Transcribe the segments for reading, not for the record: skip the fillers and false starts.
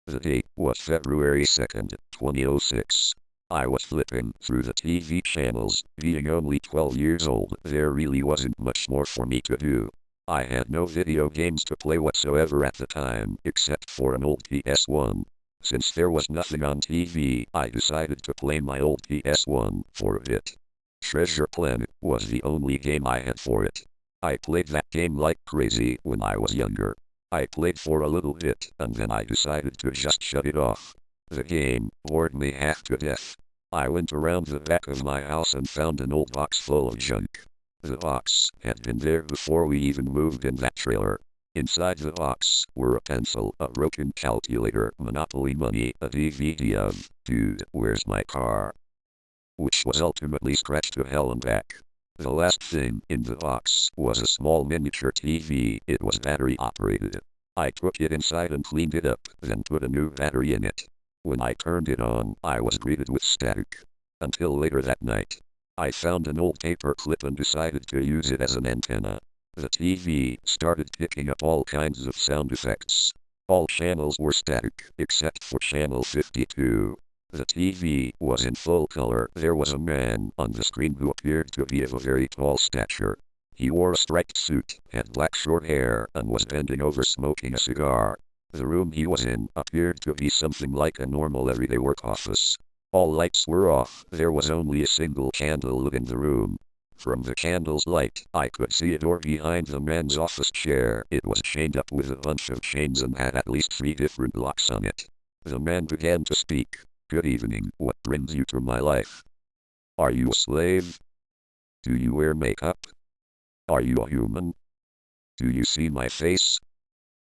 The date was February 2nd, 2006. I was flipping through the TV channels. Being only 12 years old, there really wasn't much more for me to do. I had no video games to play whatsoever at the time, except for an old PS1. Since there was nothing on TV, I decided to play my old PS1 for a bit. Treasure Planet was the only game I had for it. I played that game like crazy when I was younger. I played for a little bit, and then I decided to just shut it off. The game bored me half to death. I went around the back of my house and found an old box full of junk. The box had been there before we even moved in that trailer. Inside the box were a pencil, a broken calculator, Monopoly money, a DVD of Dude, Where's My Car?, which was ultimately scratched to hell and back. The last thing in the box was a small miniature TV. It was battery operated. I took it inside and cleaned it up, then put a new battery in it. When I turned it on, I was greeted with static. Until later that night, I found an old paper clip and decided to use it as an antenna. The TV started picking up all kinds of sound effects. All channels were static, except for channel 52. The TV was in full color. There was a man on the screen who appeared to be of a very tall stature. He wore a striped suit, had black short hair, and was bending over smoking a cigar. The room he was in appeared to be something like a normal everyday work office. All lights were off. There was only a single candle lit in the room. From the candle's light, I could see a door behind the man's office chair. It was chained up with a bunch of chains and had at least 3 different locks on it. The man began to speak. "Good evening. What brings you to my life? Are you a slave? Do you wear makeup? Are you a human? Do you see my face?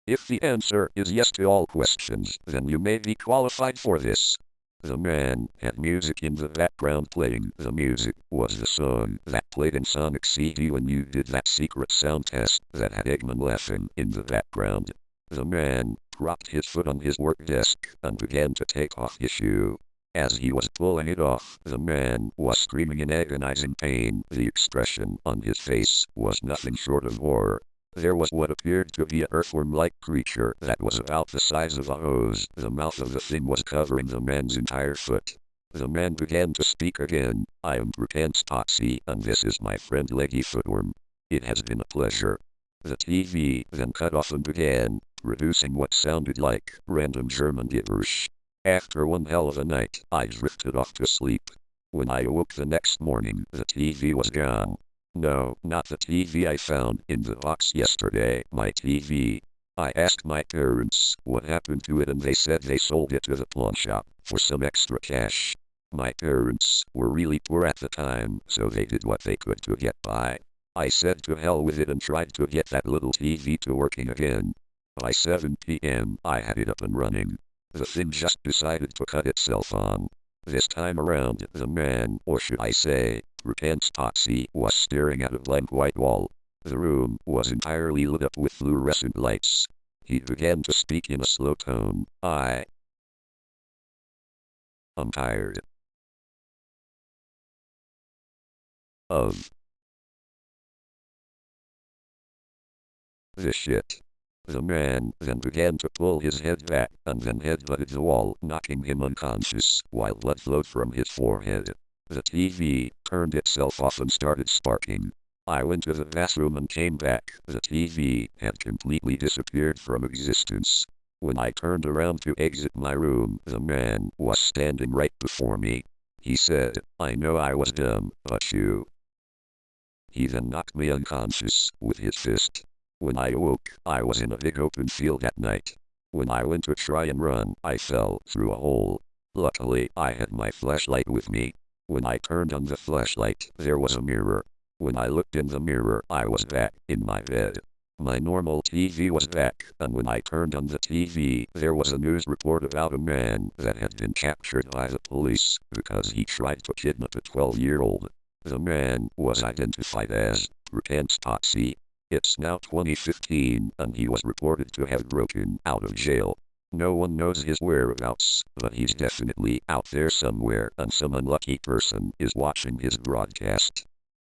If the answer is yes to all questions, then you may be qualified for this." The man had music in the background playing. The music was the song that played in Sonic CD when you did that secret sound test that had Eggman laughing in the background. The man propped his foot on his work desk and began to take off his shoe. As he was pulling it off, the man was screaming in agonizing pain. The expression on his face was nothing short of horror. There was what appeared to be an earthworm-like creature that was about the size of a hose. The mouth of the thing was covering the man's entire foot. The man began to speak again. "I am Prepants Pazzi, and this is my friend Leggy Footworm. It has been a pleasure." The TV then cut off and began producing what sounded like random German gibberish. After one hell of a night, I drifted off to sleep. When I awoke the next morning, the TV was gone. No, not the TV I found in the box yesterday, my TV. I asked my parents what happened to it and they said they sold it to the pawn shop for some extra cash. My parents were really poor at the time, so they did what they could to get by. I said to hell with it and tried to get that little TV to working again. By 7 p.m., I had it up and running. The thing just decided to cut itself on. This time around, the man, or should I say, Prepants Pazzi, was staring at a blank white wall. The room was entirely lit up with fluorescent lights. He began to speak in a slow tone. "I'm tired of this shit." The man then began to pull his head back and then headbutted the wall, knocking him unconscious while blood flowed from his forehead. The TV turned itself off and started sparking. I went to the bathroom and came back. The TV had completely disappeared from existence. When I turned around to exit my room, the man was standing right before me. He said, "I know I was dumb, but you." He then knocked me unconscious with his fist. When I awoke, I was in a big open field at night. When I went to try and run, I fell through a hole. Luckily, I had my flashlight with me. When I turned on the flashlight, there was a mirror. When I looked in the mirror, I was back in my bed. My normal TV was back, and when I turned on the TV, there was a news report about a man that had been captured by the police because he tried to kidnap a 12-year-old. The man was identified as Prepants Pazzi. It's now 2015, and he was reported to have broken out of jail. No one knows his whereabouts, but he's definitely out there somewhere, and some unlucky person is watching his broadcast.